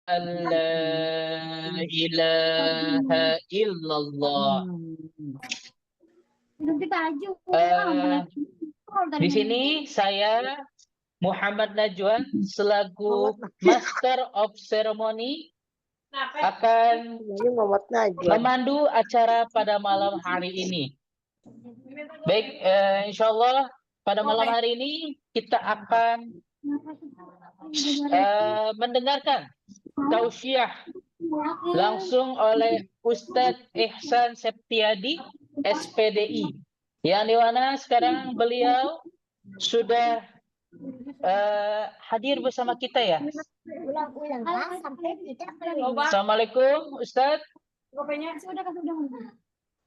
La ilaha illallah. Ganti baju. Eh, di sini saya Muhammad Najwan selaku Master of Ceremony akan Ini Muhammad Najwa. memandu acara pada malam hari ini. Baik, insya Allah pada malam hari ini kita akan mendengarkan tausiah langsung oleh Ustadz Ihsan Septiadi, SPDI, yang dimana sekarang beliau sudah hadir bersama kita ya. Assalamualaikum Ustadz.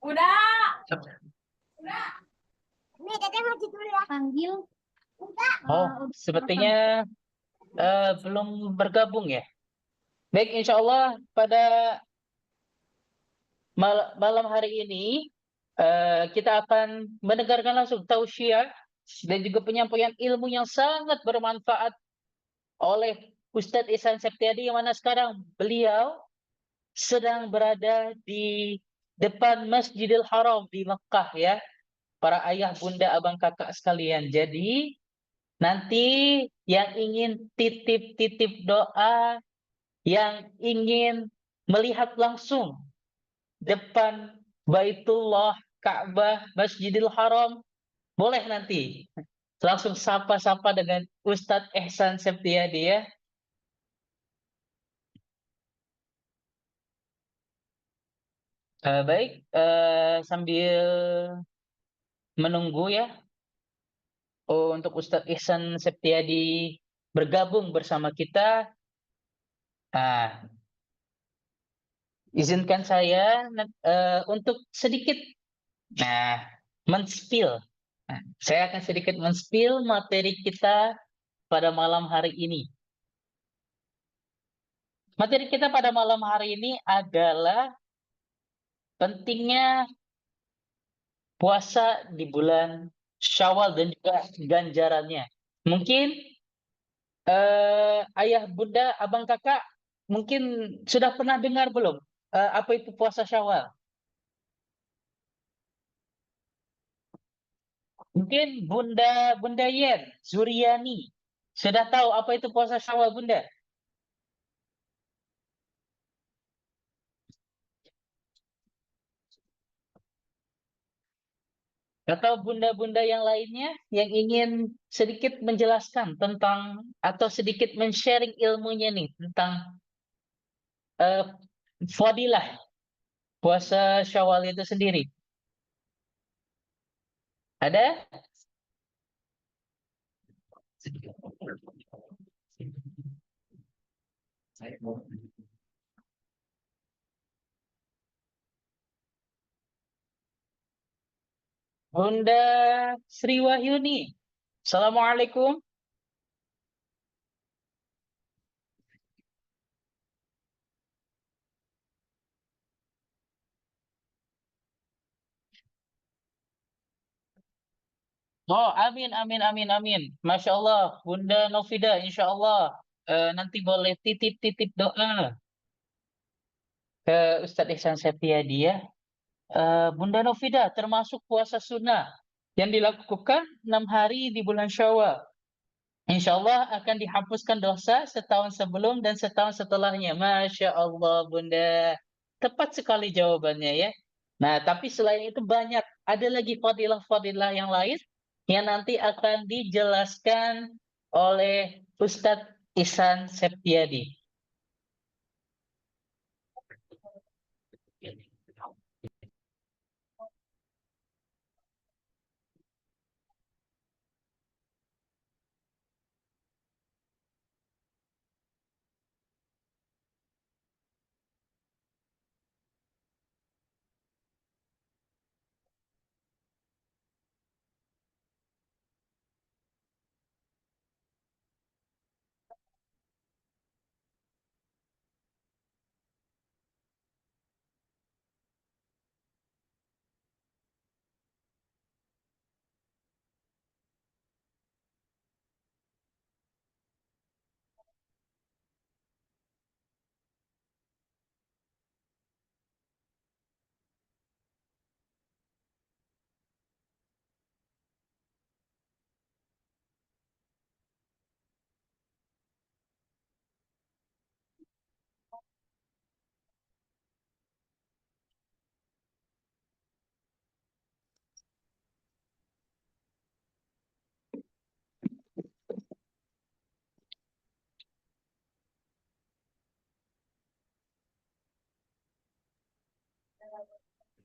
Udah. Nih, Teteh mau dulu ya. Panggil. Oh, sepertinya belum bergabung ya. Baik, insya Allah pada malam hari ini kita akan mendengarkan langsung tausiah dan juga penyampaian ilmu yang sangat bermanfaat oleh Ustadz Ihsan Septiadi, yang mana sekarang beliau sedang berada di depan Masjidil Haram di Mekah ya, para ayah, bunda, abang, kakak sekalian. Jadi nanti yang ingin titip-titip doa, yang ingin melihat langsung depan Baitullah, Ka'bah, Masjidil Haram, boleh nanti langsung sapa-sapa dengan Ustadz Ihsan Septiadi ya. Baik, sambil menunggu ya untuk Ustadz Ihsan Septiadi bergabung bersama kita. Nah, izinkan saya untuk sedikit men-spill. Nah, saya akan sedikit men-spill materi kita pada malam hari ini. Materi kita pada malam hari ini adalah pentingnya puasa di bulan Syawal dan juga ganjarannya. Mungkin ayah, bunda, abang, kakak mungkin sudah pernah dengar belum apa itu puasa Syawal? Mungkin Bunda Yen, Zuriani sudah tahu apa itu puasa Syawal, Bunda? Atau bunda-bunda yang lainnya yang ingin sedikit menjelaskan tentang atau sedikit men-sharing ilmunya nih tentang eh, fadilah puasa Syawal itu sendiri. Ada? Bunda Sri Wahyuni. Assalamualaikum. Oh, amin, amin, amin, amin. Masya Allah, Bunda Novida, insya Allah nanti boleh titip-titip doa ke Ustadz Ihsan Septiadi ya. Bunda Novida, termasuk puasa sunnah yang dilakukan 6 hari di bulan Syawal. Insya Allah akan dihapuskan dosa setahun sebelum dan setahun setelahnya. Masya Allah, Bunda. Tepat sekali jawabannya ya. Nah, tapi selain itu banyak. Ada lagi fadilah-fadilah yang lain yang nanti akan dijelaskan oleh Ustadz Ihsan Septiadi.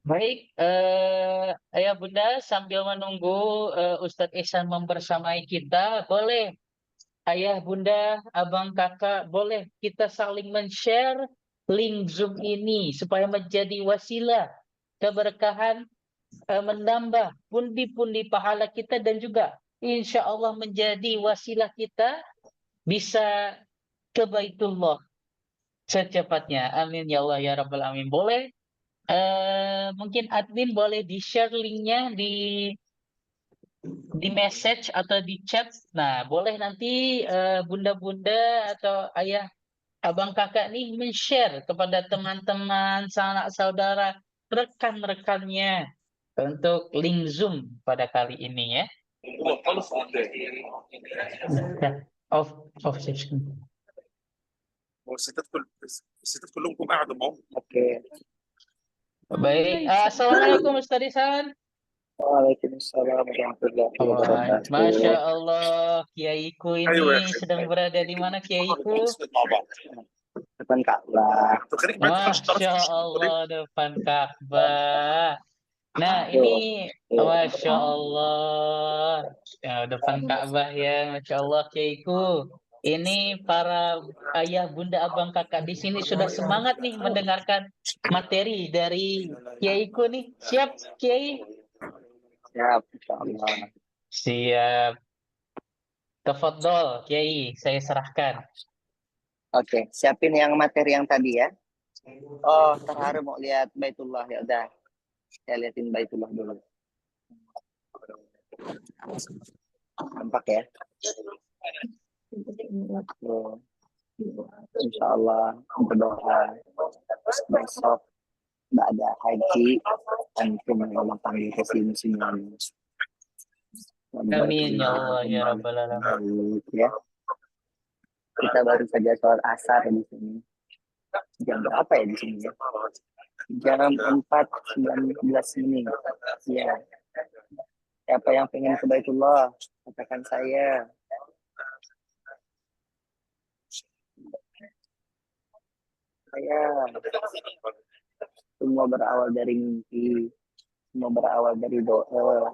Baik, Ayah Bunda sambil menunggu Ustadz Ihsan membersamai kita, boleh Ayah Bunda, Abang Kakak, boleh kita saling men-share link Zoom ini supaya menjadi wasilah keberkahan, menambah pundi-pundi pahala kita dan juga insya Allah menjadi wasilah kita bisa ke Baitullah secepatnya. Amin ya Allah ya Rabbal Alamin. Boleh mungkin admin boleh di-share linknya di message atau di chat. Nah, boleh nanti bunda-bunda atau ayah, abang kakak nih men-share kepada teman-teman, sanak saudara, rekan-rekannya untuk link Zoom pada kali ini ya. Off, off session. الستات كلهم قاعدة معهم. اوكي. Baik, assalamualaikum Ustaz Ihsan. Waalaikumsalam warahmatullahi wabarakatuh. Masya Allah, Kiaiku ini sedang berada di mana Kiaiku? Depan Ka'bah. Masya Allah, depan Ka'bah. Nah, ini Masya Allah. Ya, depan Ka'bah ya, Masya Allah Kiaiku. Ini para ayah, bunda, abang, kakak di sini sudah semangat nih mendengarkan materi dari Kiaiku nih. Siap, Kiai? Siap, insyaallah. Siap. Tafadhol, Kiai, saya serahkan. Oke, siapin yang materi yang tadi ya. Oh, terharu mau lihat Baitullah, ya udah. Saya liatin Baitullah dulu. Nampak ya? Tuh. Insyaallah berdoa besok nggak ada haji, antum Allah panggil ke sini semuanya. Amin ya Allah ya Rabbal Alamin. Ya. Kita baru saja sholat asar di sini. Jam berapa ya di sini ya? Jam 4:19 ini. Ya. Siapa yang pengen ke Baitullah? Katakan saya. Saya. Semua berawal dari mimpi. Semua berawal dari doa.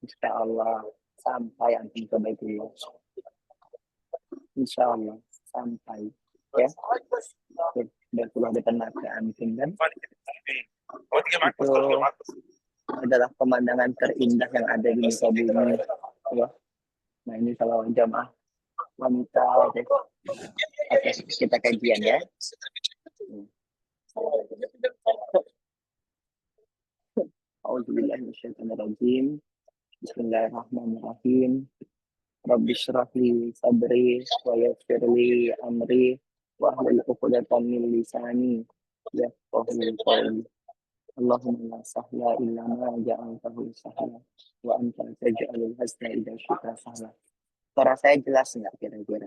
Insya Allah sampai antum ke Baitullah. Insya Allah sampai. Ya. Baitullah depan mata antum kan? Itu adalah pemandangan terindah yang ada di muka bumi. Ya. Nah ini kalau jamaah wanita. Oke, kita kajian ya. Auzubillahiminasyaitonirrajim. Bismillahirrahmanirrahim. Rabbi shrah li sadri wa yassir li amri wa hlul 'uqdatam min lisani yafqahu qawli. Allahumma la sahla illa ma ja'altahu sahla wa anta taj'alul hazna idza syi'ta sahla. Suara saya jelas nggak kira-kira?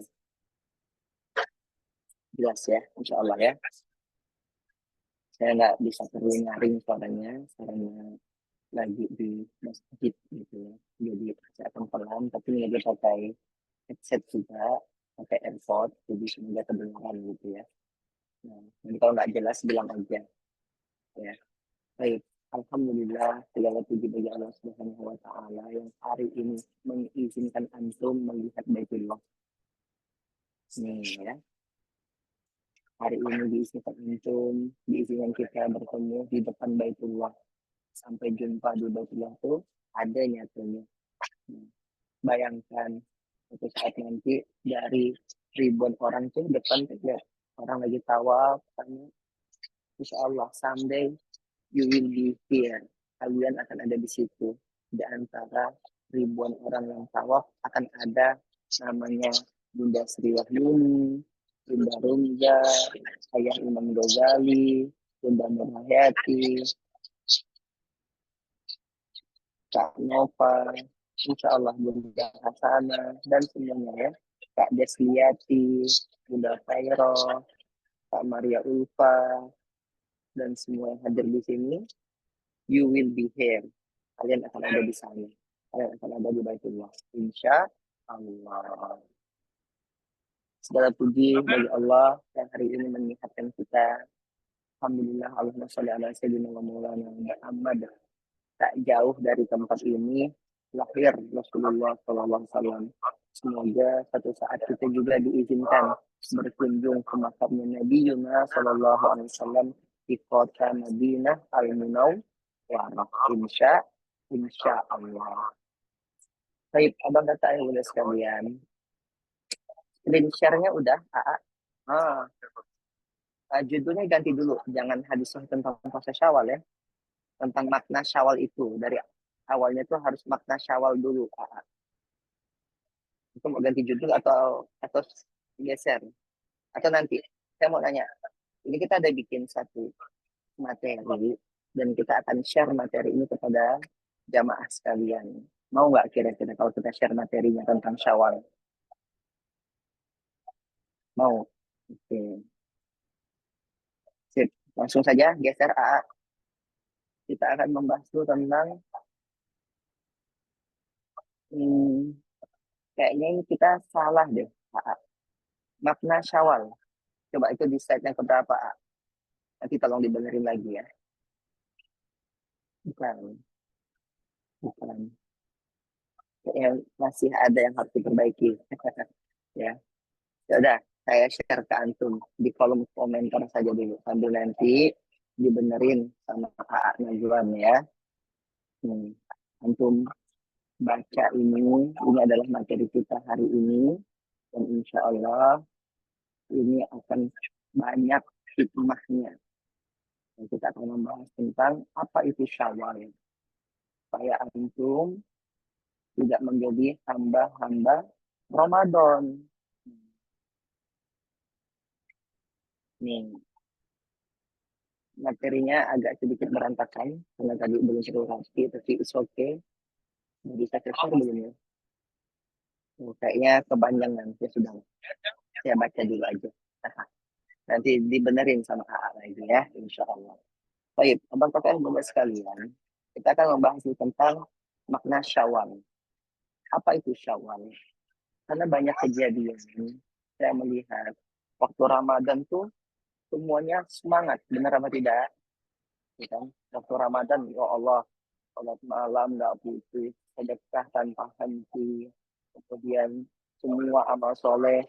Jelas ya, insya Allah ya. Saya nggak bisa perlu nyaring suaranya lagi di masjid gitu ya. Jadi saya akan pelan, tapi ini lagi pakai headset juga, pakai AirPod, jadi semoga kedengaran gitu ya. Nah, jadi kalau nggak jelas bilang aja. Ya, baik. Alhamdulillah, segala puji bagi Allah Subhanahu wa Ta'ala yang hari ini mengizinkan antum melihat Baitullah. Nih ya. Hari ini diizinkan antum, diizinkan kita bertemu di depan Baitullah. Sampai jumpa di Baitullah itu ada nyatanya. Bayangkan suatu saat nanti dari ribuan orang tuh depan tuh ya, orang lagi tawaf, tanya, Insya Allah someday you will be here. Kalian akan ada di situ. Di antara ribuan orang yang tawaf akan ada namanya Bunda Sri Wahyuni, Bunda Rumza, Ayah Imam Ghazali, Bunda Nurhayati, Kak Nova, Insya Allah Bunda Hasana, dan semuanya ya. Kak Desliati, Bunda Khairo, Kak Maria Ulfa, dan semua yang hadir di sini, you will be here. Kalian akan ada di sana. Kalian akan ada di Baitullah. Insya Allah. Segala puji bagi Allah yang hari ini menyehatkan kita, Alhamdulillah, Allahumma sholli ala sayyidina wa maulana Muhammad. Tak jauh dari tempat ini lahir Rasulullah SAW. Semoga satu saat kita juga diizinkan berkunjung ke makamnya Nabi Yunus SAW di kota Madinah Al-Munawwarah. Insya Allah. Baik, abang kata ayah udah sekalian. Screen share-nya udah, judulnya ganti dulu, jangan hadis tentang puasa Syawal ya. Tentang makna Syawal itu dari awalnya tuh harus makna Syawal dulu. Itu mau ganti judul atau geser atau nanti? Saya mau nanya, ini kita ada bikin satu materi dan kita akan share materi ini kepada jamaah sekalian. Mau nggak kira-kira kalau kita share materinya tentang Syawal? Mau? Oke. Sip. Langsung saja geser kita akan membahas dulu tentang kayaknya ini kita salah deh. Makna Syawal. Coba itu di slide yang keberapa? Nanti tolong dibenerin lagi ya. Bukan. Kayaknya masih ada yang harus diperbaiki. Ya. Udah, saya share ke antum di kolom komentar saja dulu. Sambil nanti dibenerin sama AA Najwan ya. Antum baca ini adalah materi kita hari ini. Dan insya Allah ini akan banyak hikmahnya. Dan kita akan membahas tentang apa itu Syawal. Supaya antum tidak menjadi hamba-hamba Ramadan. Nih, materinya agak sedikit berantakan karena tadi belum rapi, tapi it's okay. Bisa share belum ya? Kayaknya kepanjangan ya sudah. Saya baca dulu aja. Nanti dibenerin sama AA lagi ya, insya Allah. Baik, abang kakak bunda sekalian, kita akan membahas tentang makna Syawal. Apa itu Syawal? Karena banyak kejadian, saya melihat waktu Ramadan tuh semuanya semangat, benar apa tidak? Ya kan? Waktu Ramadan, ya Allah, salat malam nggak putus, sedekah tanpa henti, kemudian semua amal soleh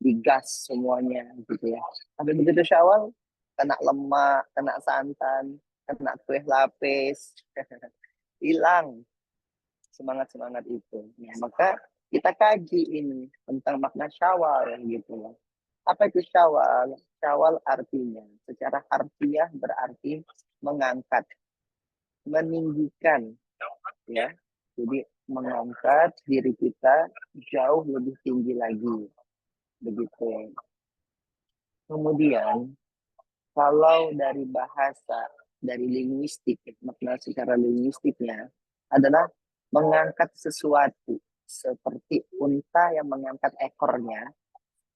digas semuanya gitu ya. Tapi begitu Syawal, kena lemak, kena santan, kena kue lapis, hilang semangat itu. Nah, maka kita kaji ini tentang makna Syawal gitu ya. Apa itu Syawal? Syawal artinya secara harfiah berarti mengangkat, meninggikan ya. Jadi mengangkat diri kita jauh lebih tinggi lagi. Begitu. Kemudian kalau dari bahasa, dari linguistik, makna secara linguistiknya adalah mengangkat sesuatu seperti unta yang mengangkat ekornya,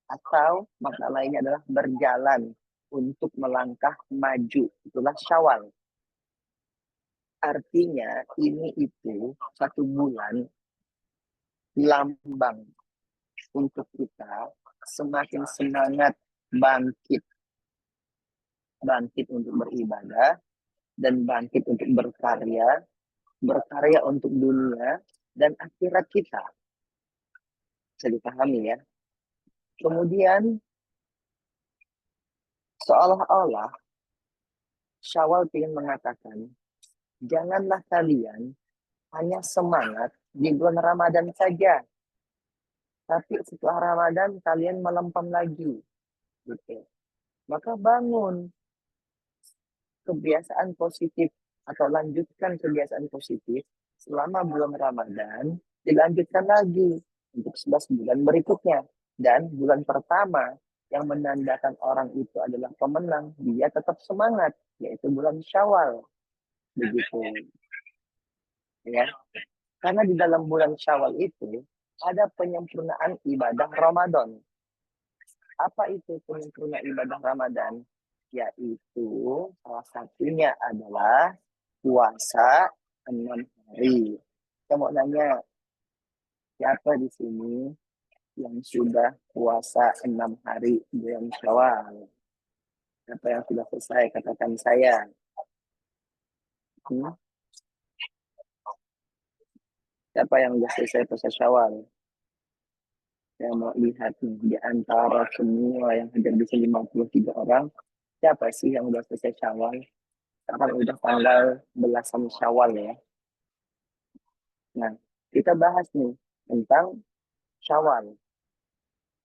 atau makna lainnya adalah berjalan untuk melangkah maju. Itulah Syawal. Artinya ini itu satu bulan lambang untuk kita semakin semangat bangkit untuk beribadah dan bangkit untuk berkarya untuk dunia dan akhirat kita. Bisa dipahami ya. Kemudian seolah-olah Syawal ingin mengatakan, janganlah kalian hanya semangat di bulan Ramadan saja, tapi setelah Ramadan kalian melempem lagi. Gitu. Maka bangun kebiasaan positif atau lanjutkan kebiasaan positif selama bulan Ramadan, dilanjutkan lagi untuk 11 bulan berikutnya. Dan bulan pertama yang menandakan orang itu adalah pemenang, dia tetap semangat, yaitu bulan Syawal. Begitu. Ya. Karena di dalam bulan Syawal itu ada penyempurnaan ibadah Ramadan. Apa itu penyempurnaan ibadah Ramadan? Yaitu salah satunya adalah puasa 6 hari. Saya mau nanya, siapa di sini yang sudah puasa 6 hari bulan Syawal? Siapa yang sudah selesai, katakan saya. Hmm? Siapa yang sudah selesai puasa Syawal? Saya mau lihat nih, di antara semua yang hadir di sini 53 orang, siapa sih yang sudah selesai Syawal? Sekarang udah tanggal belasan Syawal ya. Nah, kita bahas nih tentang Syawal.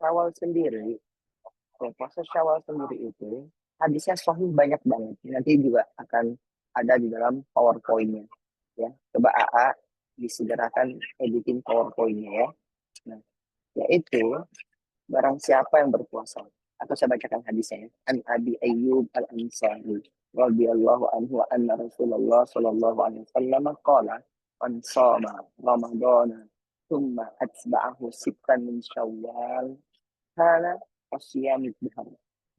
Syawal sendiri, puasa Syawal sendiri itu, hadisnya sahih banyak banget. Nanti juga akan ada di dalam PowerPoint-nya. Ya, coba AA disegerakan editing PowerPoint-nya ya. Nah, yaitu barang siapa yang berpuasa, atau saya bacakan hadisnya ya. An Abi Ayyub Al-Ansari radhiyallahu anhu anna Rasulullah sallallahu alaihi wasallam qala man shoma ramadhana thumma atba'ahu sittan min syawal kana qasyamid dahr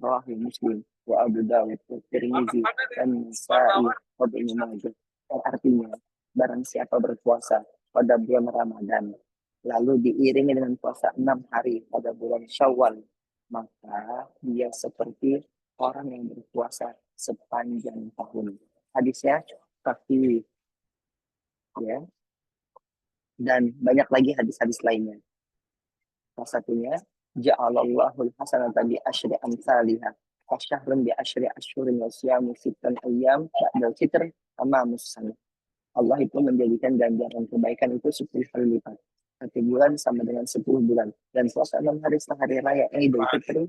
rawahu Muslim wa Abu Dawud wa Tirmizi dan Nasa'i wa Ibnu Majah. Yang artinya barang siapa berpuasa pada bulan Ramadan lalu diiringi dengan puasa 6 hari pada bulan Syawal, maka dia seperti orang yang berpuasa sepanjang tahun. Hadisnya sahih ya. Dan banyak lagi hadis-hadis lainnya. Salah satunya ja'alallahu al-hasanata bi asyri amsalihha wa syahrun bi asyri asyhurin wa siyamu sittan ayyam ba'dal fitr sama musannah. Allah itu menjadikan ganjaran kebaikan itu 10 kali lipat. 1 bulan sama dengan 10 bulan. Dan puasa 6 hari setelah hari raya Idul Fitri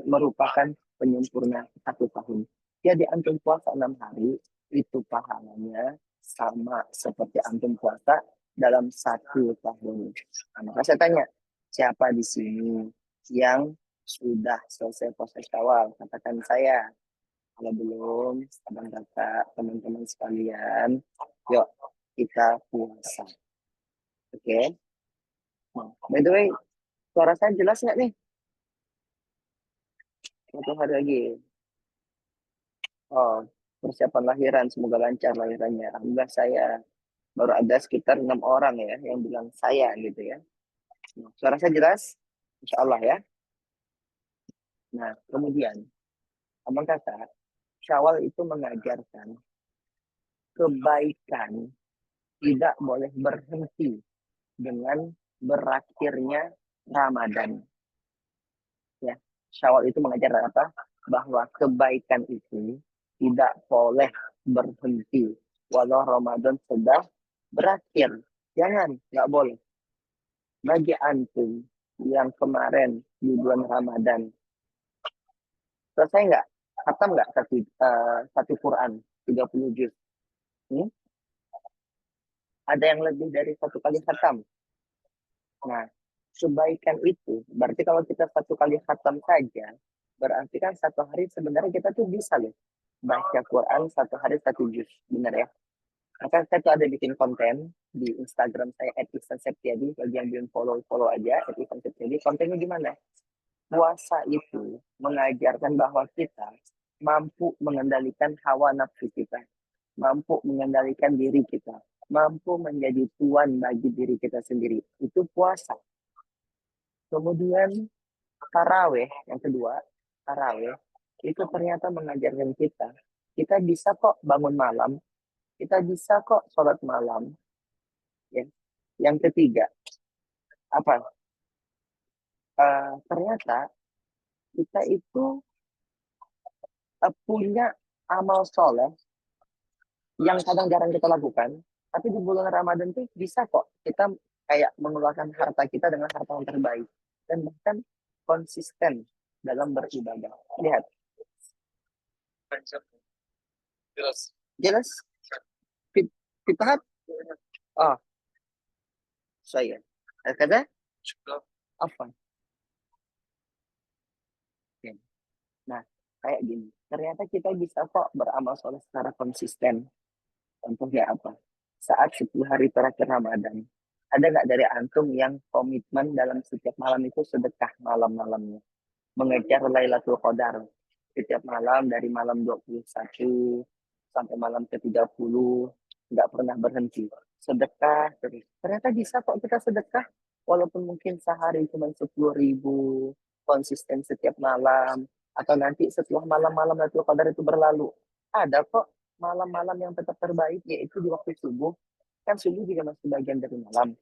merupakan penyempurna 1 tahun. Jadi antum puasa 6 hari, itu pahalanya sama seperti antum puasa dalam 1 tahun. Nah, maka saya tanya, siapa di sini yang sudah selesai puasa Syawal? Katakan saya. Kalau belum, abang kakak, teman-teman sekalian, yuk kita puasa. Oke. Nah, by the way, suara saya jelas nggak nih? 1 hari lagi. Oh, persiapan lahiran, semoga lancar lahirannya. Alhamdulillah saya baru ada sekitar 6 orang ya yang bilang saya gitu ya. Nah, suara saya jelas? Insya Allah ya. Nah, kemudian, abang kakak, Syawal itu mengajarkan kebaikan tidak boleh berhenti dengan berakhirnya Ramadan. Ya, Syawal itu mengajar apa? Bahwa kebaikan itu tidak boleh berhenti walau Ramadan sudah berakhir. Jangan, nggak boleh. Bagi antum yang kemarin di bulan Ramadan, selesai nggak? Khatam nggak satu Quran 30 juz? Hmm? Ada yang lebih dari 1 kali khatam. Nah, kebaikan itu, berarti kalau kita 1 kali khatam saja, berarti kan 1 hari sebenarnya kita tuh bisa loh baca Quran 1 hari 1 juz, benar ya? Maka saya tuh ada bikin konten di Instagram saya @ihsanseptiadi, bagi yang belum follow aja @ihsanseptiadi. Kontennya gimana? Puasa itu mengajarkan bahwa kita mampu mengendalikan hawa nafsu kita, mampu mengendalikan diri kita, mampu menjadi tuan bagi diri kita sendiri. Itu puasa. Kemudian taraweh yang kedua, taraweh itu ternyata mengajarkan kita bisa kok bangun malam, kita bisa kok sholat malam. Ya. Yang ketiga, apa? Ternyata kita itu punya amal soleh yang kadang jarang kita lakukan, tapi di bulan Ramadan tuh bisa kok kita kayak mengeluarkan harta kita dengan harta yang terbaik dan bahkan konsisten dalam beribadah. Lihat. Jelas? Fitahat? Oh, saya. Kata? Apa? Nah, kayak gini. Ternyata kita bisa kok beramal soleh secara konsisten. Contohnya apa? Saat 10 hari terakhir Ramadan, ada nggak dari antum yang komitmen dalam setiap malam itu sedekah malam-malamnya? Mengejar Lailatul Qadar. Setiap malam dari malam 21 sampai malam ke-30, nggak pernah berhenti. Sedekah terus. Ternyata bisa kok kita sedekah, walaupun mungkin sehari cuma 10.000, konsisten setiap malam. Atau nanti setelah malam-malam Lailatul Qadar itu berlalu. Ada kok malam-malam yang tetap terbaik, yaitu di waktu subuh. Kan subuh juga masih bagian dari malam.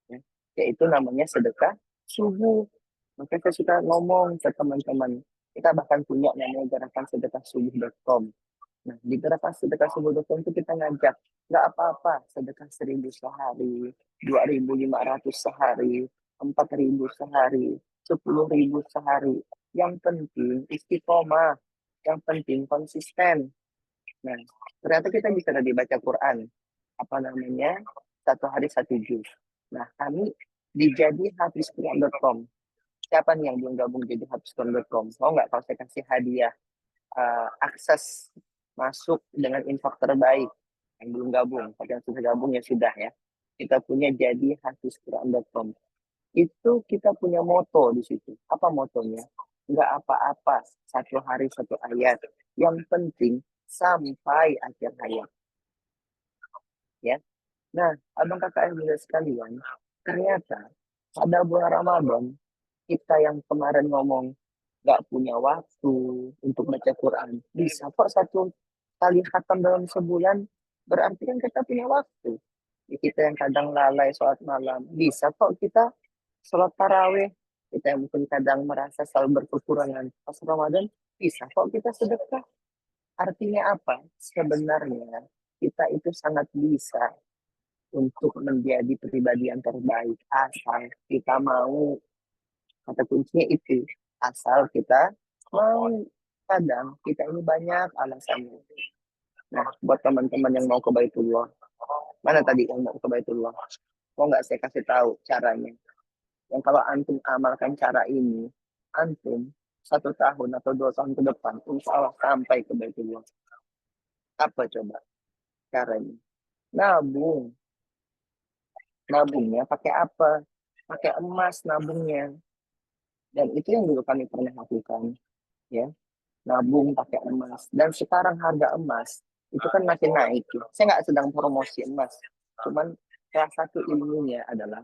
Ya. Yaitu namanya sedekah subuh. Maka saya suka ngomong ke teman-teman. Kita bahkan punya namanya gerakan sedekahsubuh.com. Nah, di gerakan sedekahsubuh.com itu kita ngajak, nggak apa-apa, sedekah 1.000 sehari, 2.500 sehari, 4.000 sehari, 10.000 sehari. Yang penting istiqomah, yang penting konsisten. Nah, ternyata kita bisa tadi baca Quran, apa namanya, satu hari satu juz. Nah, kami di jadihafizquran.com. Siapa nih yang belum gabung jadi hafizquran.com? Mau nggak kalau saya kasih hadiah akses masuk dengan infak terbaik? Yang belum gabung, tapi yang sudah gabung ya sudah ya. Kita punya jadi hafizquran.com. Itu kita punya moto di situ. Apa motonya? Nggak apa-apa, satu hari satu ayat. Yang penting sampai akhir hayat. Ya. Nah, abang kakak yang sekalian, ternyata pada bulan Ramadan, kita yang kemarin ngomong nggak punya waktu untuk baca Quran, bisa kok satu kali khatam dalam sebulan, berarti kan kita punya waktu. Ya, kita yang kadang lalai sholat malam, bisa kok kita sholat taraweh. Kita yang mungkin kadang merasa selalu berkekurangan pas Ramadan, bisa kok kita sedekah. Artinya apa? Sebenarnya kita itu sangat bisa untuk menjadi pribadi yang terbaik asal kita mau. Kata kuncinya itu, asal kita mau. Kadang kita ini banyak alasannya. Nah, buat teman-teman yang mau ke Baitullah, mana tadi yang mau ke Baitullah, mau nggak saya kasih tahu caranya? Yang kalau antum amalkan cara ini, antum 1 tahun atau 2 tahun ke depan insya Allah sampai ke Baitullah. Apa coba caranya? Nabung. Nabungnya pakai apa? Pakai emas nabungnya. Dan itu yang dulu kami pernah lakukan, ya, nabung pakai emas. Dan sekarang harga emas itu kan makin naik. Ya. Saya nggak sedang promosi emas, cuman salah satu ilmunya adalah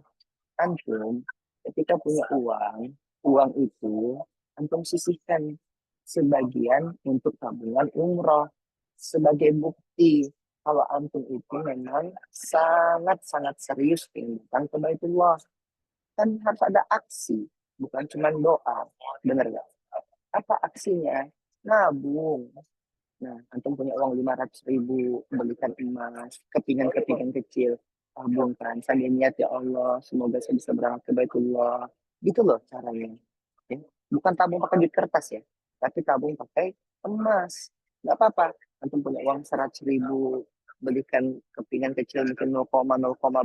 antum ketika punya uang, uang itu antum sisihkan sebagian untuk tabungan umroh sebagai bukti kalau antum itu memang sangat-sangat serius ingin datang ke Baitullah. Kan harus ada aksi, bukan cuma doa. Bener nggak? Apa aksinya? Nabung. Nah, antum punya uang 500.000, belikan emas, kepingan-kepingan kecil, tabungkan. Sambil niat, ya Allah, semoga saya bisa berangkat ke Baitullah. Gitu loh caranya. Ya. Bukan tabung pakai duit kertas ya, tapi tabung pakai emas. Nggak apa-apa. Antum punya uang 100.000, belikan kepingan kecil mungkin 0,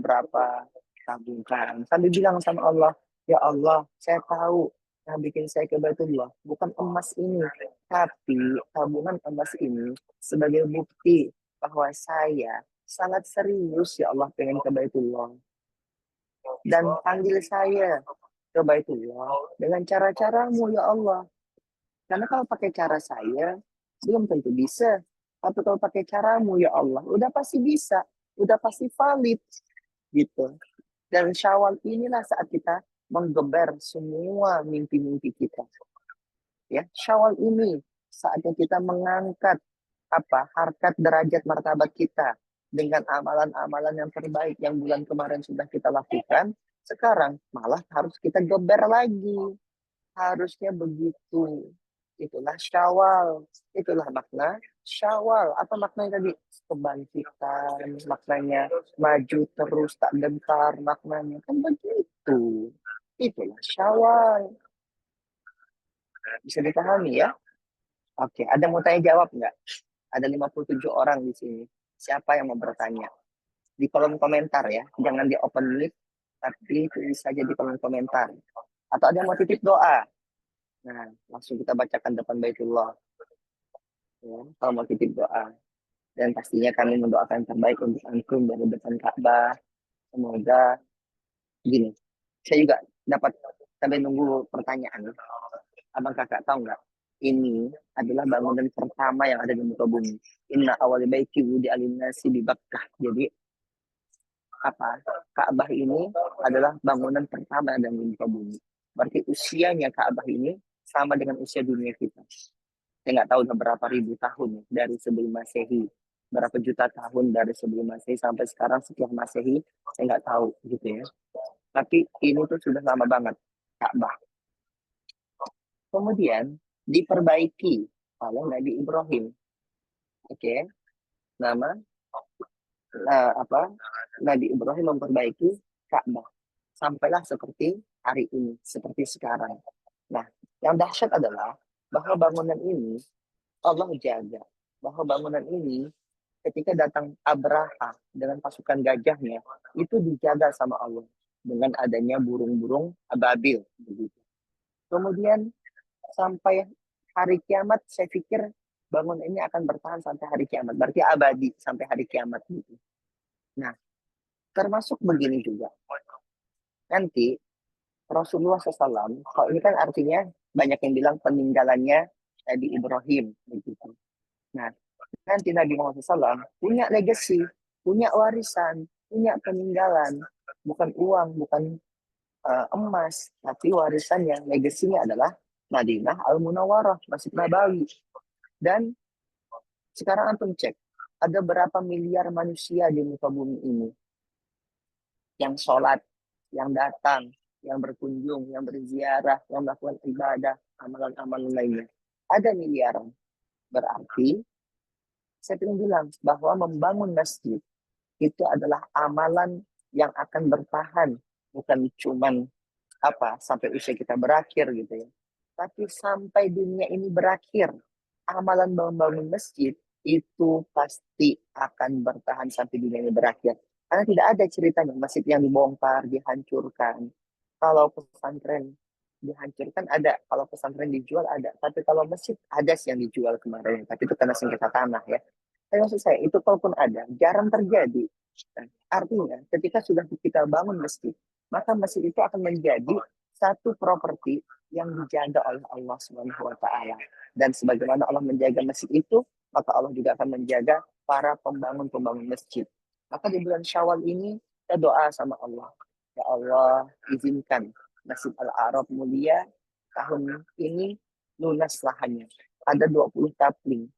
berapa, tabungkan. Sambil bilang sama Allah, ya Allah, saya tahu yang bikin saya ke Baitullah bukan emas ini, tapi tabungan emas ini sebagai bukti bahwa saya sangat serius ya Allah pengen ke Baitullah. Dan panggil saya ke Baitullah dengan cara-caramu ya Allah. Karena kalau pakai cara saya belum tentu bisa. Tapi kalau pakai caramu ya Allah, udah pasti bisa, udah pasti valid gitu. Dan Syawal inilah saat kita menggeber semua mimpi-mimpi kita. Ya, Syawal ini saatnya kita mengangkat harkat derajat martabat kita dengan amalan-amalan yang terbaik yang bulan kemarin sudah kita lakukan. Sekarang malah harus kita geber lagi. Harusnya begitu. Itulah Syawal. Itulah makna Syawal. Apa maknanya tadi? Kebangkitan. Maknanya maju terus tak gentar. Maknanya kan begitu. Itulah Syawal. Bisa dipahami ya? Oke, ada mau tanya jawab nggak? Ada 57 orang di sini. Siapa yang mau bertanya? Di kolom komentar ya. Jangan di open mic, tapi tulis saja di kolom komentar. Atau ada yang mau titip doa? Nah, langsung kita bacakan depan Baitullah. Ya, kalau mau titip doa. Dan pastinya kami mendoakan yang terbaik untuk antum dari depan Ka'bah. Semoga gini. Saya juga dapat sampai nunggu pertanyaan. Abang kakak tahu nggak? Ini adalah bangunan pertama yang ada di muka bumi. Inna awal baiti wudi alinasi di Bakkah. Jadi Ka'bah ini adalah bangunan pertama yang ada di muka bumi. Berarti usianya Ka'bah ini sama dengan usia dunia kita. Saya nggak tahu udah berapa ribu tahun dari sebelum Masehi, berapa juta tahun dari sebelum Masehi sampai sekarang setelah Masehi, saya nggak tahu gitu ya. Tapi ini tuh sudah lama banget Ka'bah. Kemudian diperbaiki oleh Nabi Ibrahim. Oke, nama Nabi Ibrahim memperbaiki Ka'bah sampailah seperti hari ini, seperti sekarang. Nah, yang dahsyat adalah bahwa bangunan ini Allah jaga. Bahwa bangunan ini ketika datang Abraha dengan pasukan gajahnya, itu dijaga sama Allah dengan adanya burung-burung ababil. Begitu. Kemudian sampai hari kiamat, saya pikir bangunan ini akan bertahan sampai hari kiamat. Berarti abadi sampai hari kiamat. Gitu. Nah, termasuk begini juga. Nanti Rasulullah SAW, kalau ini kan artinya banyak yang bilang peninggalannya Nabi Ibrahim. Begitu. Nah, nanti Nabi Muhammad SAW punya legacy, punya warisan, punya peninggalan. Bukan uang, bukan emas, tapi warisannya, legasinya adalah Madinah Al-Munawwarah, Masjid Nabawi. Dan sekarang antum cek, ada berapa miliar manusia di muka bumi ini yang sholat, yang datang, yang berkunjung, yang berziarah, yang melakukan ibadah, amalan-amalan lainnya. Ada miliaran. Berarti, saya ingin bilang bahwa membangun masjid itu adalah amalan yang akan bertahan. Bukan cuman sampai usia kita berakhir gitu ya. Tapi sampai dunia ini berakhir, amalan membangun masjid itu pasti akan bertahan sampai dunia ini berakhir. Karena tidak ada ceritanya masjid yang dibongkar, dihancurkan. Kalau pesantren dihancurkan ada, kalau pesantren dijual ada. Tapi kalau masjid ada sih yang dijual kemarin, tapi itu karena sengketa tanah ya. Tapi maksud saya itu kalaupun ada, jarang terjadi. Nah, artinya ketika sudah kita bangun masjid, maka masjid itu akan menjadi satu properti yang dijaga oleh Allah Subhanahu wa taala. Dan sebagaimana Allah menjaga masjid itu, maka Allah juga akan menjaga para pembangun-pembangun masjid. Maka di bulan Syawal ini kita doa sama Allah. Ya Allah, izinkan Masjid Al-Arab Mulia tahun ini lunas lahannya. Ada 20 kapling.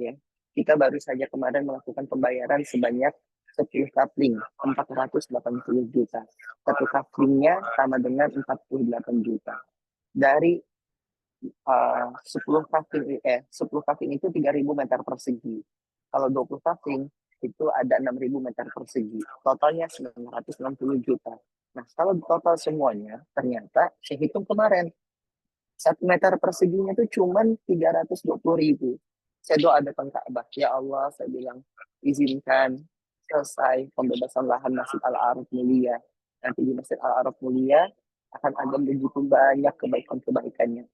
Ya. Kita baru saja kemarin melakukan pembayaran sebanyak 10 kapling, 480 juta. Satu kaplingnya sama dengan 48 juta. Dari 10 kapling itu 3.000 meter persegi. Kalau 20 kapling itu ada 6.000 meter persegi. Totalnya 960 juta. Nah, kalau total semuanya, ternyata saya hitung kemarin, 1 meter perseginya itu cuma 320.000. Saya doa depan Ka'bah, ya Allah, saya bilang, izinkan selesai pembebasan lahan Masjid Al-Arab Mulia. Nanti di Masjid Al-Arab Mulia akan ada begitu banyak kebaikan-kebaikannya.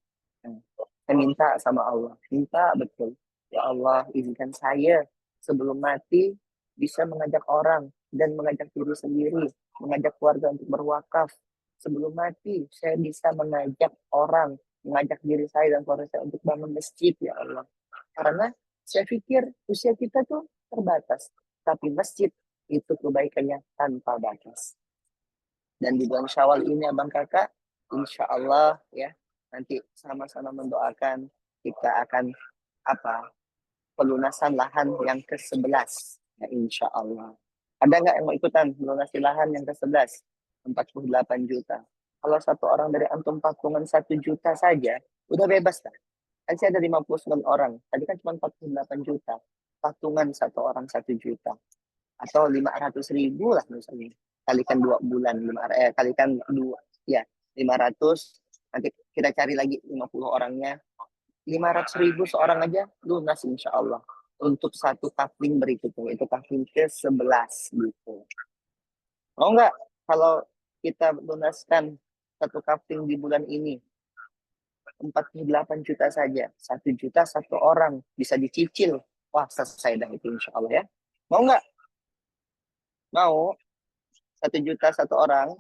Saya minta sama Allah, minta betul. Ya Allah, izinkan saya sebelum mati bisa mengajak orang dan mengajak diri sendiri, mengajak keluarga untuk berwakaf. Sebelum mati, saya bisa mengajak orang, mengajak diri saya dan keluarga saya untuk bangun masjid, ya Allah. Karena saya pikir usia kita tuh terbatas, tapi masjid itu kebaikannya tanpa batas. Dan di bulan Syawal ini, Abang Kakak, insya Allah ya, nanti sama-sama mendoakan kita akan pelunasan lahan yang ke-11. Ya, insya Allah. Ada nggak yang mau ikutan melunasi lahan yang ke-11? 48 juta. Kalau satu orang dari antum patungan 1 juta saja, udah bebas kan? Kan saya ada 59 orang. Tadi kan cuma 48 juta. Patungan satu orang 1 juta. Atau 500.000 lah misalnya. Kalikan 2 bulan. Kalikan 2. Ya, 500. Nanti kita cari lagi 50 orangnya. 500.000 seorang aja lunas insya Allah. Untuk satu kapling berikutnya. Itu kapling ke-11 gitu. Mau nggak kalau kita lunaskan satu kapling di bulan ini? 48 juta saja. 1 juta satu orang. Bisa dicicil. Wah, selesai dah itu insya Allah ya. Mau nggak? Mau. 1 juta satu orang.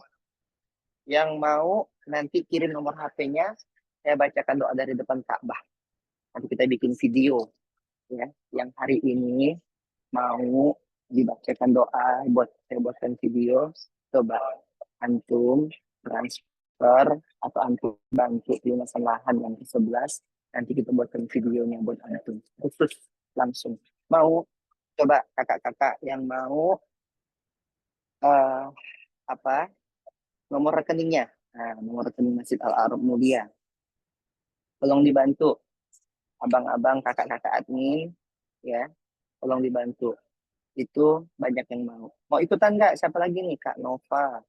Yang mau nanti kirim nomor HP-nya. Saya bacakan doa dari depan Ka'bah. Nanti kita bikin video. Ya, yang hari ini mau dibacakan doa. Saya buatkan video. Coba antum transfer transfer atau antum bantu lunasan lahan yang ke-11, nanti kita buatkan videonya buat antum khusus langsung. Mau coba kakak-kakak yang mau eh apa nomor rekeningnya? Nah, nomor rekening Masjid Al Arab Mulia. Tolong dibantu abang-abang kakak-kakak admin ya, tolong dibantu. Itu banyak yang mau ikutan nggak? Siapa lagi nih? Kak Nova,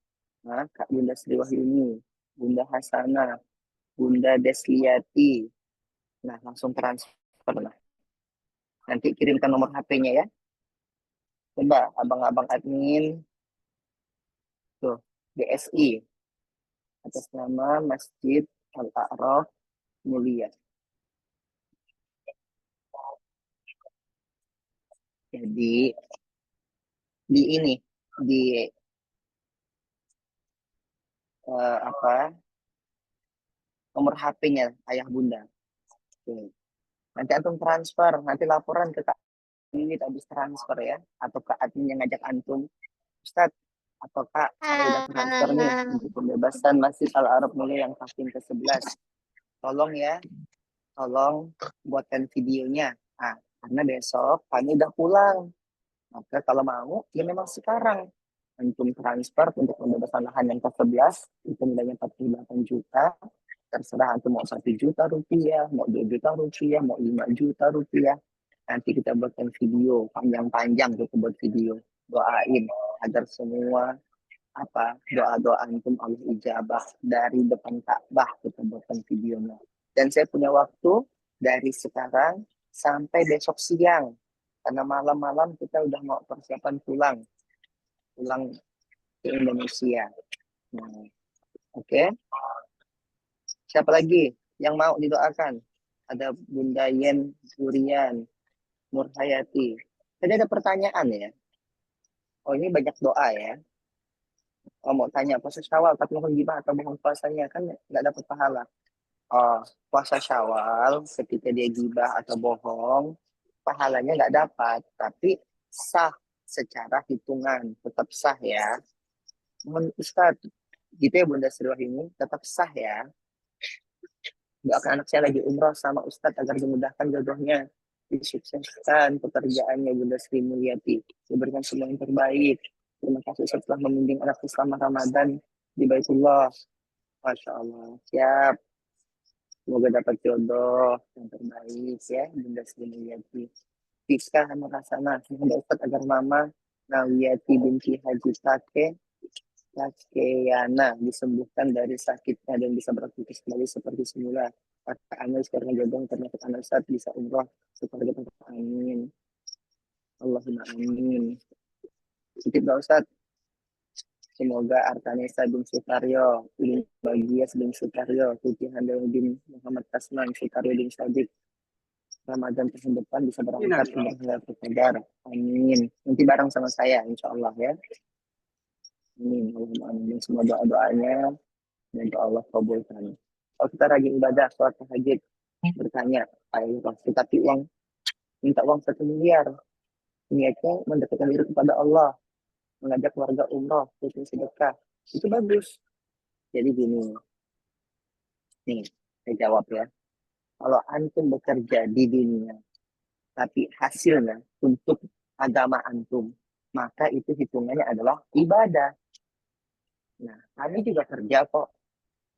nah, Kak Bunda Sri Wahyuni, Bunda Hasanah, Bunda Desliati. Nah, langsung transfer lah. Nanti kirimkan nomor HP-nya ya. Coba abang-abang admin tuh BSI atas nama Masjid Al Araf Mulia. Jadi di ini di apa nomor HP-nya ayah bunda. Oke. Nanti antum transfer, nanti laporan ke Kak ini habis transfer ya, atau ke admin yang ngajak antum, Ustadz atau Kak, saya udah transfer nih untuk pembebasan Masjid Al Arab Mulia yang tahun ke-11. Tolong ya, tolong buatkan videonya. Nah, karena besok kami udah pulang. Maka kalau mau, ya memang sekarang antum transfer untuk pembebasan lahan yang ke-11 itu nilainya 48 juta. Terserah antum mau 1 juta rupiah, mau 2 juta rupiah, mau 5 juta rupiah. Nanti kita buatkan video panjang-panjang untuk buat video. Doain agar semua doa-doa antum Allah ijabah dari depan Ka'bah, kita buatkan videonya. Dan saya punya waktu dari sekarang sampai besok siang. Karena malam-malam kita udah mau persiapan pulang ke Indonesia. Nah, oke. Siapa lagi yang mau didoakan? Ada Bunda Yen Durian Nurhayati. Tadi ada pertanyaan ya. Oh, ini banyak doa ya. Oh, mau tanya puasa Syawal tapi mohon gimana atau mohon puasanya kan nggak dapat pahala. Oh, puasa Syawal ketika dia gibah atau bohong, pahalanya nggak dapat, tapi sah secara hitungan, tetap sah ya. Mohon Ustadz, gitu ya Bunda Sri Wahyuni, tetap sah ya. Doakan anak saya lagi umroh sama Ustadz agar dimudahkan jodohnya, disukseskan pekerjaannya Bunda Sri Mulyati, diberikan semua yang terbaik. Terima kasih setelah membimbing anak selama Ramadan di Baitullah. Masya Allah, siap. Semoga dapat jodoh yang terbaik ya, Bunda Sri Mulyati. Fiska Hamarasana, semoga Ustadz agar Mama Nawiyati binti Haji Sakeyana disembuhkan dari sakitnya dan bisa beraktivitas kembali seperti semula. Kata Anas karena jodoh ternyata Anas saat bisa umroh seperti itu. Amin. Allahumma amin. Titip gak Ustaz. Semoga Arkanesa bin Sutaryo, bin Bagias bin Sutaryo, Tuti Handel bin Muhammad Kasman, Sutaryo bin Sadik, Ramadan tahun depan bisa berangkat ke Qadar. Amin. Nanti bareng sama saya, insya Allah ya. Amin. Allahumma amin. Semua doa-doanya dan Allah kabulkan. Kalau kita rajin ibadah, sholat tahajud, bertanya, ayo tapi uang, minta uang 1 miliar. Niatnya mendekatkan diri kepada Allah, mengajak keluarga umroh, rutin sedekah. Itu bagus. Jadi gini, nih, saya jawab ya. Kalau antum bekerja di dunia, tapi hasilnya untuk agama antum, maka itu hitungannya adalah ibadah. Nah, kami juga kerja kok.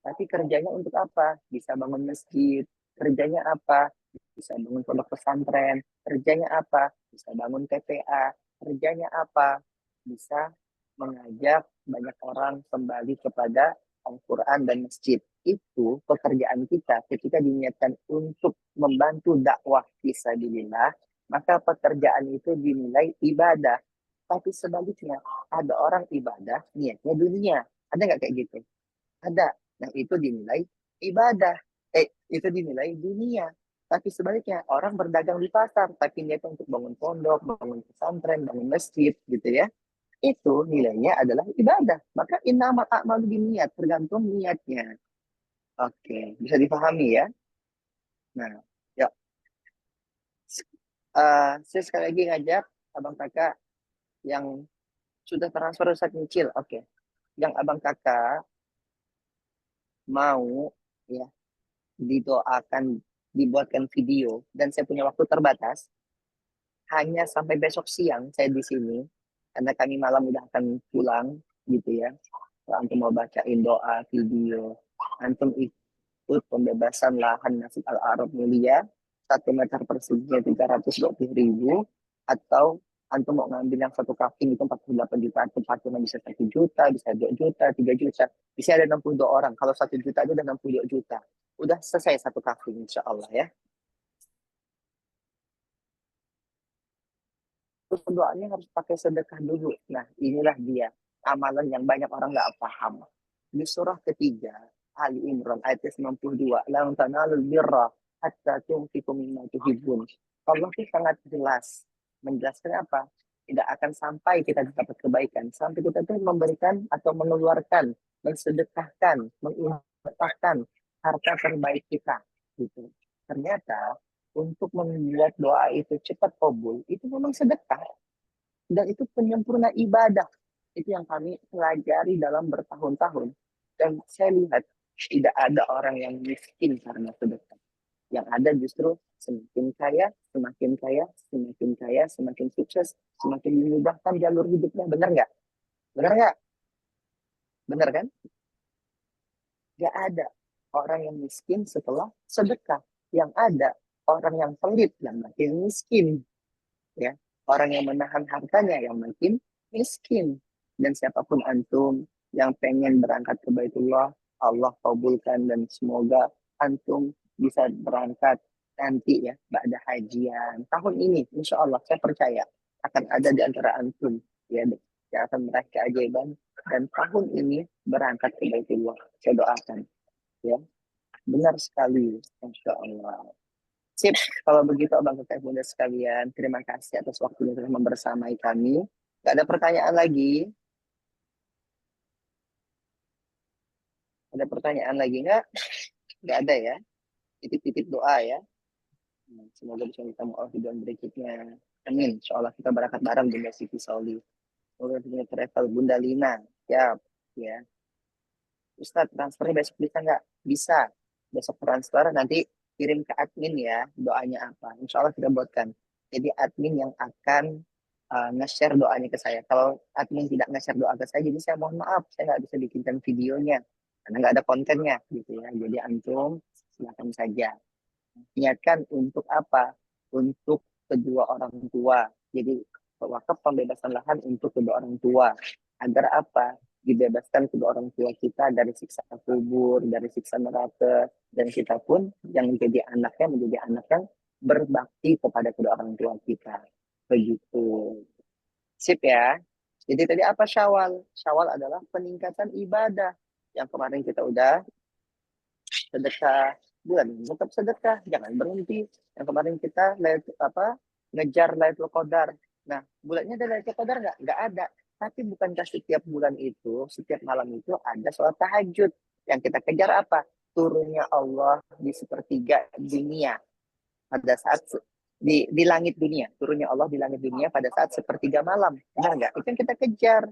Tapi kerjanya untuk apa? Bisa bangun masjid. Kerjanya apa? Bisa bangun pondok pesantren. Kerjanya apa? Bisa bangun TPA. Kerjanya apa? Bisa mengajak banyak orang kembali kepada Al-Quran dan masjid. Itu pekerjaan kita ketika diniatkan untuk membantu dakwah fisabilillah, maka pekerjaan itu dinilai ibadah. Tapi sebaliknya, ada orang ibadah, niatnya dunia. Ada nggak kayak gitu? Ada. Nah, itu dinilai ibadah. Itu dinilai dunia. Tapi sebaliknya, orang berdagang di pasar, tapi niatnya untuk bangun pondok, bangun pesantren, bangun masjid, gitu ya. Itu nilainya adalah ibadah. Maka innamal a'malu binniyat, tergantung niatnya. Oke, bisa dipahami ya. Nah, yuk. Saya sekali lagi ngajak abang kakak yang sudah transfer Ustadz nyicil. Oke. Yang abang kakak mau ya didoakan, dibuatkan video, dan saya punya waktu terbatas, hanya sampai besok siang saya di sini, karena kami malam udah akan pulang gitu ya. Kalau antum mau bacain doa, video, antum ikut pembebasan lahan Masjid Al-Arab Mulia, 1 meter perseginya 320.000, atau antum mau ngambil yang satu kafing itu 48 juta, antum parkirnya bisa 1 juta, bisa 2 juta, 3 juta, bisa ada 62 orang. Kalau 1 juta itu udah 62 juta. Udah selesai satu kafing, insya Allah ya. Terus doanya harus pakai sedekah dulu. Nah, inilah dia amalan yang banyak orang nggak paham. Di surah ketiga, Ali Imran ayat 92, la tanalul birra hatta tunfiqu mimma tuhibbun. Allah itu sangat jelas menjelaskan apa? Tidak akan sampai kita dapat kebaikan sampai kita itu memberikan atau mengeluarkan, mensedekahkan, menginfakkan harta terbaik kita gitu. Ternyata untuk membuat doa itu cepat kabul, itu memang sedekah. Dan itu penyempurna ibadah. Itu yang kami pelajari dalam bertahun-tahun. Dan saya lihat tidak ada orang yang miskin karena sedekah. Yang ada justru semakin kaya, semakin kaya, semakin kaya, semakin sukses, semakin memudahkan jalur hidupnya. Benar nggak? Benar nggak? Benar kan? Nggak ada orang yang miskin setelah sedekah. Yang ada orang yang pelit yang makin miskin. Ya, orang yang menahan hartanya yang makin miskin. Dan siapapun antum yang pengen berangkat ke Baitullah, Allah kabulkan dan semoga antum bisa berangkat nanti ya, ba'da hajian tahun ini. Insya Allah saya percaya akan ada di antara antum ya yang akan meraih keajaiban dan tahun ini berangkat ke Baitullah. Saya doakan ya, benar sekali, Insya Allah. Sip, kalau begitu Abang Kakak Bunda sekalian, terima kasih atas waktunya telah membersamai kami. Gak ada pertanyaan lagi? Ada pertanyaan lagi nggak? Nggak ada ya? Titip-titip doa ya. Semoga bisa ketemu Allah di bulan berikutnya. Amin. Insya Allah kita berangkat bareng Bunda Siti Soli. Semoga punya travel Bunda Lina. Siap. Ya. Ustadz, transfernya besok bisa nggak? Bisa. Besok transfer nanti kirim ke admin ya doanya apa. Insya Allah kita buatkan. Jadi admin yang akan nge-share doanya ke saya. Kalau admin tidak nge-share doa ke saya, jadi saya mohon maaf, saya nggak bisa bikinkan videonya karena nggak ada kontennya gitu ya. Jadi antum silakan saja. Niatkan untuk apa? Untuk kedua orang tua. Jadi wakaf pembebasan lahan untuk kedua orang tua. Agar apa? Dibebaskan kedua orang tua kita dari siksa kubur, dari siksa neraka, dan kita pun yang menjadi anaknya menjadi anak yang berbakti kepada kedua orang tua kita. Begitu. Sip ya. Jadi tadi apa Syawal? Syawal adalah peningkatan ibadah. Yang kemarin kita udah sedekah bulan, tetap sedekah, jangan berhenti. Yang kemarin kita ngejar Lailatul Qadar. Nah, bulannya ada Lailatul Qadar nggak ada. Tapi bukankah setiap bulan itu, setiap malam itu ada sholat tahajud. Yang kita kejar apa? Turunnya Allah di sepertiga dunia pada saat di langit dunia, turunnya Allah di langit dunia pada saat sepertiga malam. Benar nggak? Itu yang kita kejar.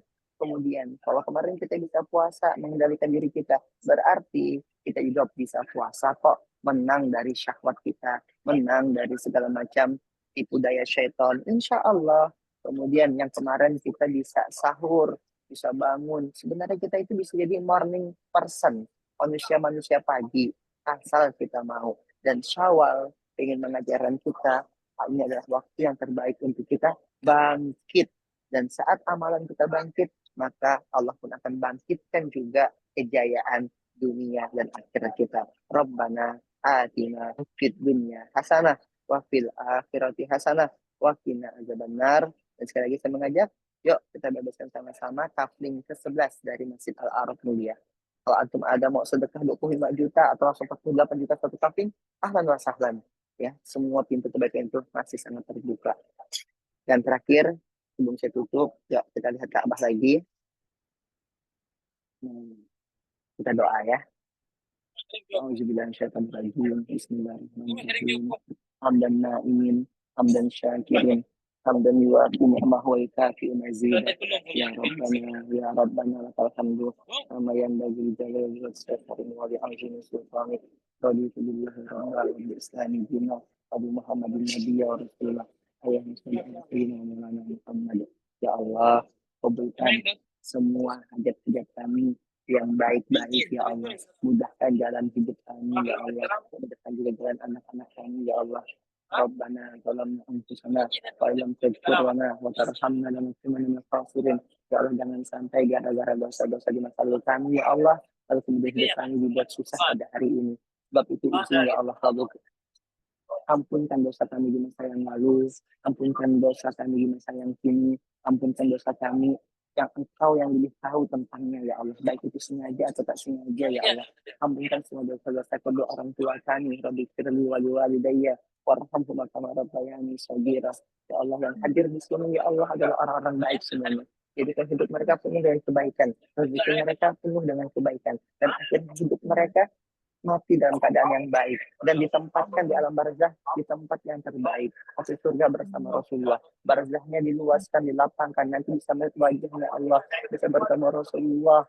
Kemudian kalau kemarin kita bisa puasa mengendalikan diri kita, berarti kita juga bisa puasa kok, menang dari syahwat kita, menang dari segala macam tipu daya syaitan, insya Allah. Kemudian yang kemarin kita bisa sahur, bisa bangun, sebenarnya kita itu bisa jadi morning person, manusia-manusia pagi, asal kita mau. Dan Syawal ingin mengajarkan kita, ini adalah waktu yang terbaik untuk kita bangkit. Dan saat amalan kita bangkit, maka Allah pun akan bangkitkan juga kejayaan dunia dan akhirat kita. Rabbana atina fid dunya hasanah wa fil akhirati hasanah wa qina adzabannar. Dan sekali lagi saya mengajak, yuk kita bebaskan sama-sama kafling ke-11 dari Masjid Al-Arab Mulia. Kalau antum ada mau sedekah 25 juta atau langsung 48 juta satu kafling, ahlan wa sahlan. Ya, semua pintu kebaikan itu masih sangat terbuka. Dan terakhir, sebelum saya tutup, ya kita lihat Ka'bah lagi. Kita doa ya. Auzubillahiminasyaitonirrajim. Bismillahirrahmanirrahim. Hamdan na'imin, hamdan syakirin, حمدا يوافي نعمه ويكافئ مزيدا يا ربنا لك الحمد كما ينبغي لجلال وجهك ولعظيم سلطانك رضيت بالله ربا وبالإسلام دينا وبمحمد النبي ورسولا اللهم صل على سيدنا مولانا Muhammad. Ya Allah, kabulkan semua hajat-hajat kami yang baik-baik ya Allah. Mudahkan jalan hidup kami ya Allah. Mudahkan juga jalan anak-anak kami ya Allah. Rabbana zalamna anfusana wa illam taghfir lana wa tarhamna lanakunanna minal khasirin. Ya Allah, jangan sampai gara-gara dosa-dosa di masa lalu kami ya Allah, lalu kemudian hidup kami dibuat susah pada hari ini. Sebab itu izin ya Allah, ampunkan dosa kami di masa yang lalu, ampunkan dosa kami di masa yang kini, ampunkan dosa kami yang Engkau yang lebih tahu tentangnya ya Allah, baik itu sengaja atau tak sengaja ya Allah. Ampunkan semua dosa-dosa kedua orang tua kami, Rabbi firli wali walidayya warhamhuma kama rabbayani shaghira. Ya Allah, yang hadir di sini ya Allah adalah orang-orang baik semuanya. Jadikan hidup mereka penuh dengan kebaikan, rezeki mereka penuh dengan kebaikan, dan akhirnya hidup mereka mati dalam keadaan yang baik dan ditempatkan di alam barzah di tempat yang terbaik, masuk surga bersama Rasulullah. Barzahnya diluaskan, dilapangkan, nanti bisa melihat wajahnya Allah, bisa bertemu Rasulullah.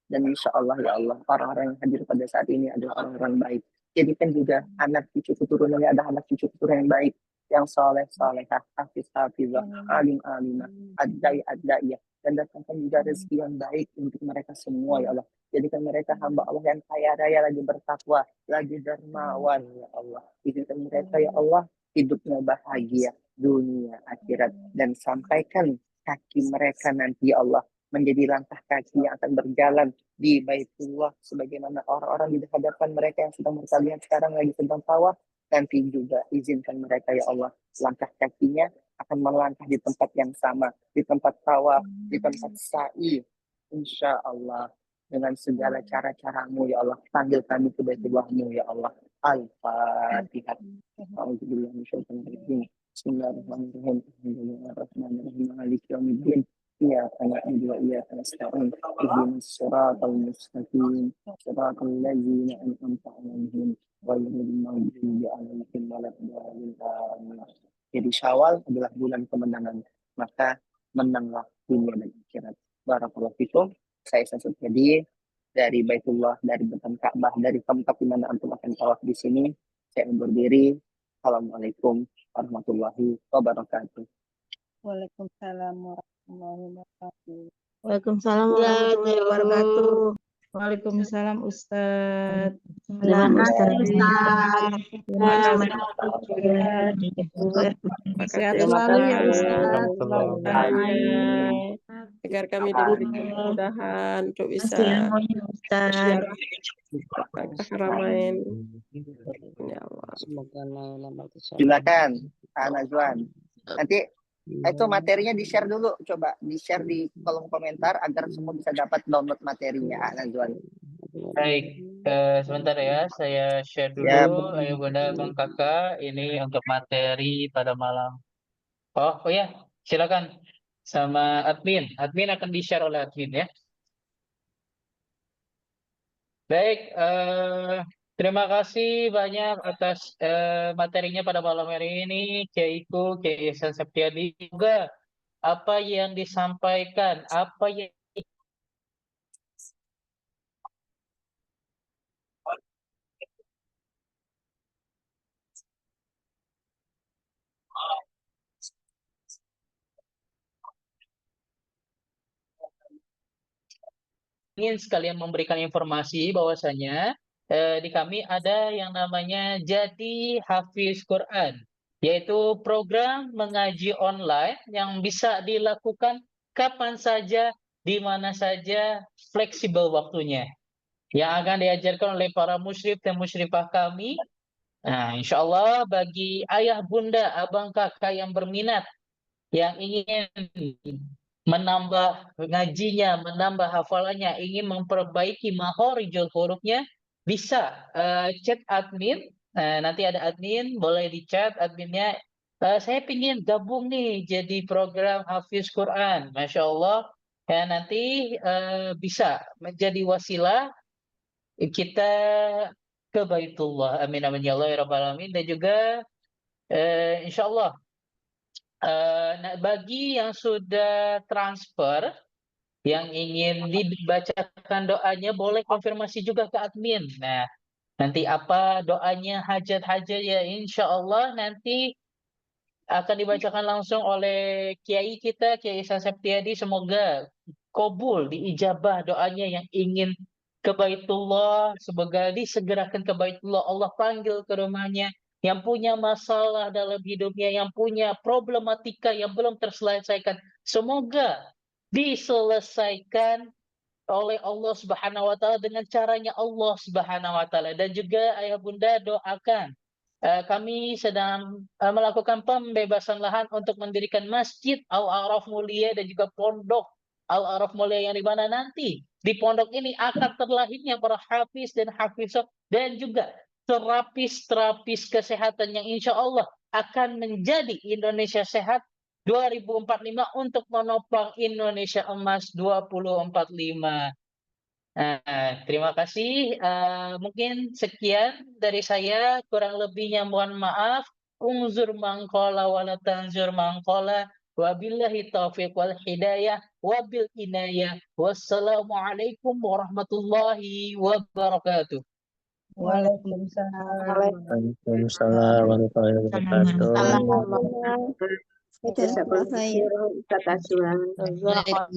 Dan insya Allah ya Allah, orang-orang yang hadir pada saat ini adalah orang-orang baik. Jadikan juga anak cucu keturunannya ada anak cucu keturunan yang baik, yang soleh solehah, hafiz hafizah, alim alimah, adai adaiyah, dan datangkan juga rezeki yang baik untuk mereka semua ya Allah. Jadikan mereka hamba Allah yang kaya raya, lagi bertakwa, lagi dermawan ya Allah. Jadikan mereka ya Allah hidupnya bahagia dunia akhirat, dan sampaikan kaki mereka nanti ya Allah menjadi langkah kaki yang akan berjalan di Baitullah sebagaimana orang-orang di hadapan mereka yang sedang mereka lihat sekarang lagi sedang tawaf. Nanti juga izinkan mereka ya Allah langkah kakinya akan melangkah di tempat yang sama, di tempat tawaf, di tempat sa'i, insya Allah, dengan segala cara-caramu ya Allah. Panggil kami ke Baitullahmu ya Allah. Al-Fatihah. Bismillahirrahmanirrahim. Alhamdulillahirrahmanirrahim. Maliki yaumiddin. إياك نعبد وإياك نستعين اهدنا الصراط المستقيم صراط الذين أنعمت عليهم غير المغضوب عليهم ولا الضالين. Jadi Syawal adalah bulan kemenangan, maka menanglah dunia dan akhirat. Barakallahu fikum. Saya Samsul Jadi dari Baitullah, dari Baitul Ka'bah, dari tempat di mana antum akan tawaf di sini. Saya undur diri. Assalamualaikum warahmatullahi wabarakatuh. Waalaikumsalam warahmatullahi wabarakatuh. Waalaikumsalam warahmatullahi wabarakatuh. Waalaikumsalam Ustaz. Terima kasih Ustaz. Terima kasih. Sehat selalu ya Ustaz. Agar kami diberi kemudahan untuk bisa Ustaz. Haramain. Ya Allah. Silakan, Kak Najwan. Nanti itu materinya di-share dulu, coba di-share di kolom komentar agar semua bisa dapat download materinya, Kak Najwan. Baik, sebentar ya, saya share dulu. Ya. Ayo Bunda, Bang Kakak, ini untuk materi pada malam. Oh ya, silakan sama admin. Admin akan di-share oleh admin ya. Baik, terima kasih banyak atas materinya pada malam hari ini, Kiaiku, Kiai Ihsan Septiadi. Juga apa yang disampaikan, apa yang ingin sekalian memberikan informasi bahwasanya di kami ada yang namanya Jadi Hafiz Quran, yaitu program mengaji online yang bisa dilakukan kapan saja, di mana saja, fleksibel waktunya. Yang akan diajarkan oleh para musyrif dan musyrifah kami. Nah, insya Allah bagi ayah bunda, abang kakak yang berminat, yang ingin menambah ngajinya, menambah hafalannya, ingin memperbaiki makhorijul hurufnya, bisa chat admin. Nanti ada admin, boleh di chat adminnya. Saya ingin gabung nih jadi program Hafiz Quran, Masya Allah. Ya, nanti bisa menjadi wasilah kita ke Baitullah. Amin amin ya Allah ya Rabbal alamin. Dan juga insya Allah Nah, bagi yang sudah transfer, yang ingin dibacakan doanya, boleh konfirmasi juga ke admin. Nah, nanti apa doanya, hajat-hajat ya, insya Allah nanti akan dibacakan langsung oleh Kiai kita, Kiai Ihsan Septiadi. Semoga kabul, diijabah doanya yang ingin ke Baitullah. Semoga disegerakan ke Baitullah, Allah panggil ke rumahnya. Yang punya masalah dalam hidupnya, yang punya problematika yang belum terselesaikan, semoga diselesaikan oleh Allah Subhanahu wa taala dengan caranya Allah Subhanahu wa taala. Dan juga ayah bunda doakan, kami sedang melakukan pembebasan lahan untuk mendirikan Masjid Al-A'raf Mulia dan juga Pondok Al-A'raf Mulia, yang di mana nanti di pondok ini akan terlahirnya para hafiz dan hafizah dan juga terapis-terapis kesehatan yang insya Allah akan menjadi Indonesia sehat 2045 untuk menopang Indonesia emas 2045. Terima kasih. Mungkin sekian dari saya, kurang lebihnya mohon maaf. Unzur mangkola wala tanzur mangkola. Wabillahi taufiq wal hidayah wabil inayah. Wassalamualaikum warahmatullahi wabarakatuh. Waalaikumsalam. Waalaikumsalam warahmatullahi wabarakatuh. Jazakallah khairan. Jazakallah.